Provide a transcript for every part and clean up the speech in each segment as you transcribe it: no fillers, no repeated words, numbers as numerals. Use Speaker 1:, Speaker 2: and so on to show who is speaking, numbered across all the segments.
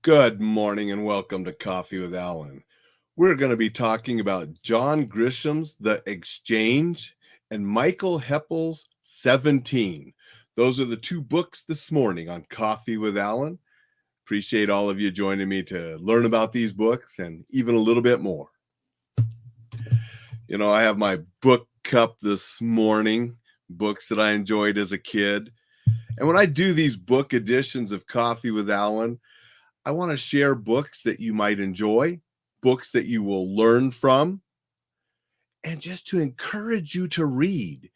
Speaker 1: Good morning and welcome to Coffee with Alain. We're going to be talking about John Grisham's The Exchange and Michael Heppell's 17. Those are the two books this morning on Coffee with Alain. Appreciate all of you joining me to learn about these books and even a little bit more. I have my book cup this morning, books that I enjoyed as a kid. And when I do these book editions of Coffee with Alain, I want to share books that you might enjoy, books that you will learn from, and just to encourage you to read.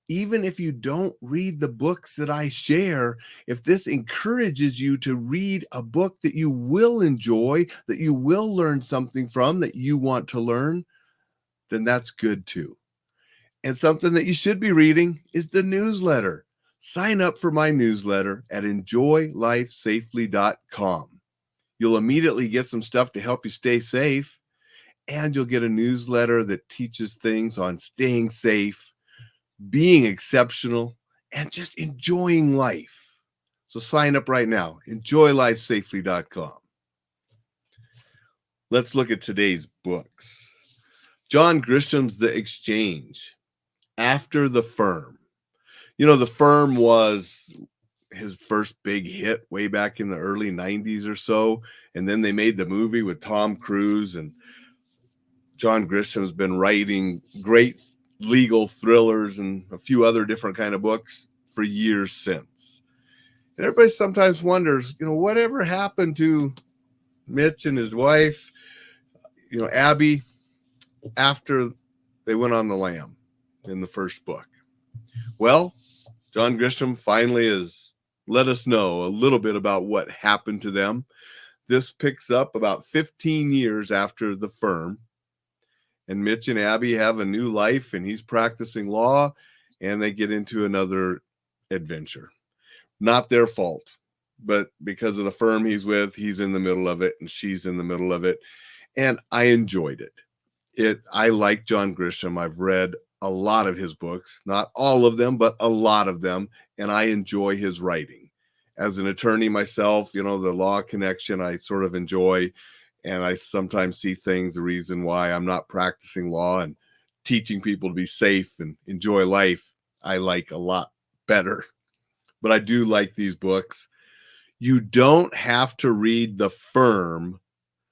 Speaker 1: Even if you don't read the books that I share, if this encourages you to read a book that you will enjoy, that you will learn something from, that you want to learn, then that's good too. And something that you should be reading is the newsletter. Sign up for my newsletter at enjoylifesafely.com. You'll immediately get some stuff to help you stay safe, and you'll get a newsletter that teaches things on staying safe, being exceptional, and just enjoying life. So sign up right now, enjoylifesafely.com. Let's look at today's books. John Grisham's The Exchange, After the Firm. The Firm was his first big hit way back in the early 90s or so. And then they made the movie with Tom Cruise, and John Grisham's been writing great legal thrillers and a few other different kind of books for years since. And everybody sometimes wonders, whatever happened to Mitch and his wife, Abby, after they went on the lam in the first book. Well, John Grisham finally has let us know a little bit about what happened to them. This picks up about 15 years after the firm, and Mitch and Abby have a new life, and he's practicing law, and they get into another adventure. Not their fault, but because of the firm he's with, he's in the middle of it, and she's in the middle of it, and I enjoyed it. I like John Grisham. I've read a lot of his books, not all of them, but a lot of them, and I enjoy his writing. As an attorney myself, the law connection I sort of enjoy, and I sometimes see things, the reason why I'm not practicing law and teaching people to be safe and enjoy life, I like a lot better. But I do like these books. You don't have to read The Firm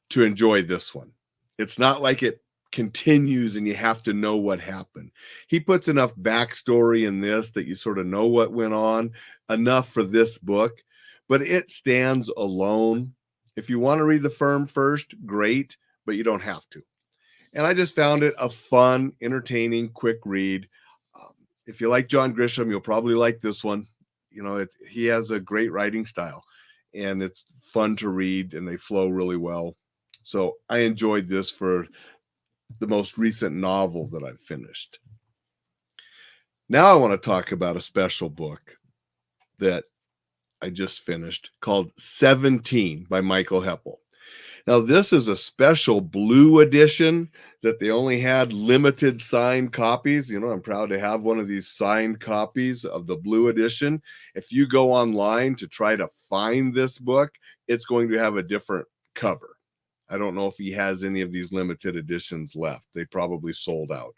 Speaker 1: to enjoy this one. It's not like it continues and you have to know what happened. He puts enough backstory in this that you sort of know what went on, enough for this book, but it stands alone. If you want to read The Firm first, great, but you don't have to. And I just found it a fun, entertaining, quick read. If you like John Grisham, you'll probably like this one. He has a great writing style, and it's fun to read, and they flow really well. So I enjoyed this for the most recent novel that I've finished. Now I want to talk about a special book that I just finished called 17 by Michael Heppell. Now, this is a special blue edition that they only had limited signed copies. I'm proud to have one of these signed copies of the blue edition. If you go online to try to find this book, it's going to have a different cover. I don't know if he has any of these limited editions left. They probably sold out.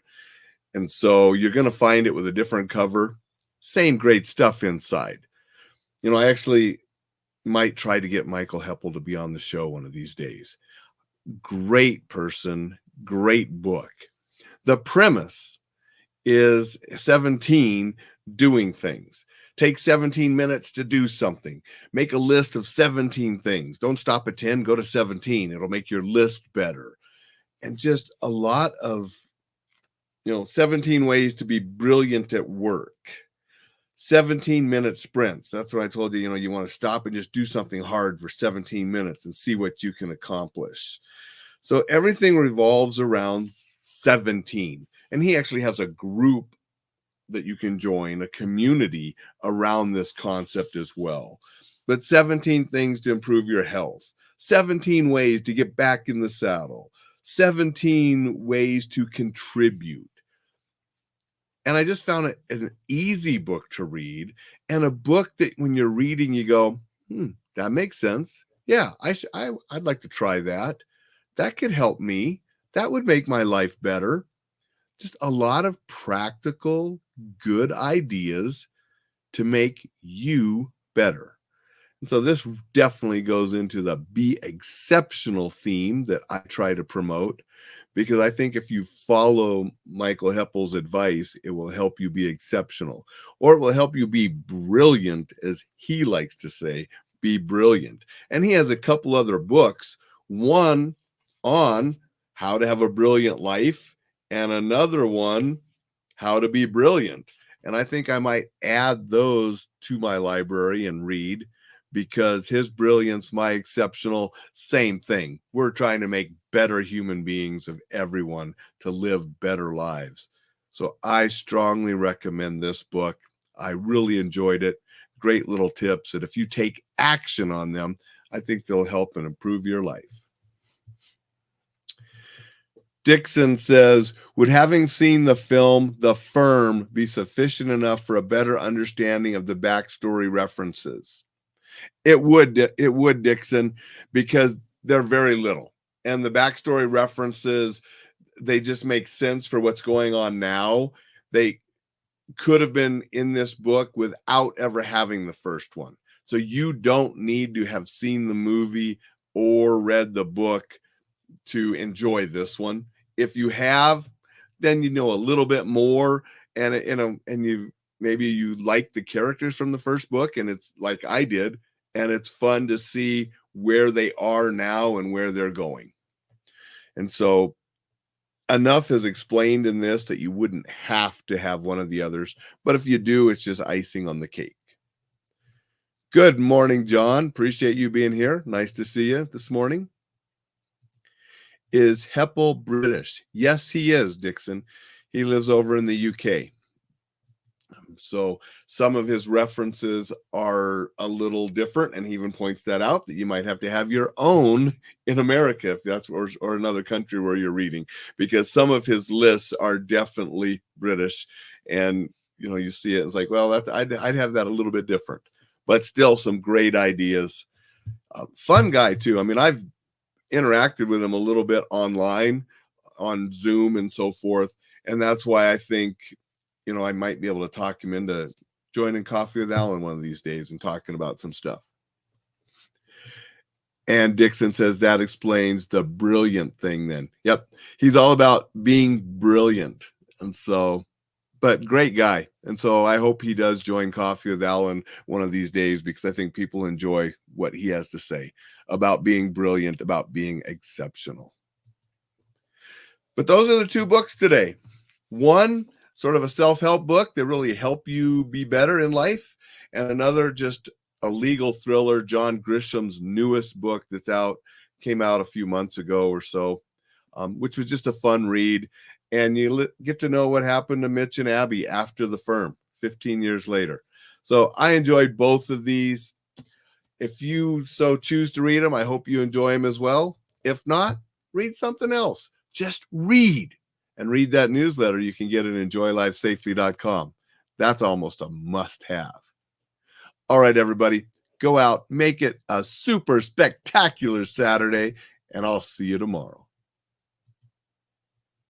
Speaker 1: And so you're going to find it with a different cover. Same great stuff inside. I actually might try to get Michael Heppell to be on the show one of these days. Great person, great book. The premise is 17 doing things. Take 17 minutes to do something. Make a list of 17 things. Don't stop at 10, go to 17. It'll make your list better. And just a lot of, 17 ways to be brilliant at work. 17-minute sprints. That's what I told you. You want to stop and just do something hard for 17 minutes and see what you can accomplish. So everything revolves around 17. And he actually has a group that you can join, a community around this concept as well. But 17 things to improve your health, 17 ways to get back in the saddle, 17 ways to contribute. And I just found it an easy book to read, and a book that when you're reading, you go, that makes sense. Yeah, I'd like to try that. That could help me. That would make my life better. Just a lot of practical, good ideas to make you better. And so this definitely goes into the be exceptional theme that I try to promote, because I think if you follow Michael Heppell's advice, it will help you be exceptional, or it will help you be brilliant, as he likes to say, be brilliant. And he has a couple other books, one on how to have a brilliant life, and another one, how to be brilliant. And I think I might add those to my library and read, because his brilliance, my exceptional, same thing. We're trying to make better human beings of everyone to live better lives. So I strongly recommend this book. I really enjoyed it. Great little tips that if you take action on them, I think they'll help and improve your life. Dixon says, would having seen the film The Firm be sufficient enough for a better understanding of the backstory references? It would, Dixon, because they're very little. And the backstory references, they just make sense for what's going on now. They could have been in this book without ever having the first one. So you don't need to have seen the movie or read the book to enjoy this one. If you have, then you know a little bit more, and you maybe you like the characters from the first book, and it's like I did, and it's fun to see where they are now and where they're going. And so enough is explained in this that you wouldn't have to have one of the others, but if you do, it's just icing on the cake. Good morning, John. Appreciate you being here. Nice to see you this morning. Is Heppell British? Yes, he is, Dixon. He lives over in the UK. So some of his references are a little different, and he even points that out, that you might have to have your own in America, if that's or another country where you're reading, because some of his lists are definitely British, and you see it, it's like, well, I'd have that a little bit different, but still some great ideas. Fun guy too. I mean, I've interacted with him a little bit online on Zoom and so forth, and that's why I think I might be able to talk him into joining Coffee with Alain one of these days and talking about some stuff. And Dixon says that explains the brilliant thing then. Yep, he's all about being brilliant. And so, but great guy. And so I hope he does join Coffee with Alain one of these days, because I think people enjoy what he has to say about being brilliant, about being exceptional. But those are the two books today. One, sort of a self-help book that really help you be better in life, and another just a legal thriller, John Grisham's newest book that's came out a few months ago or so, which was just a fun read. And you get to know what happened to Mitch and Abby after The Firm 15 years later. So I enjoyed both of these. If you so choose to read them, I hope you enjoy them as well. If not, read something else. Just read. And read that newsletter you can get at enjoylifesafely.com. That's almost a must-have. All right, everybody, go out, make it a super spectacular Saturday, and I'll see you tomorrow.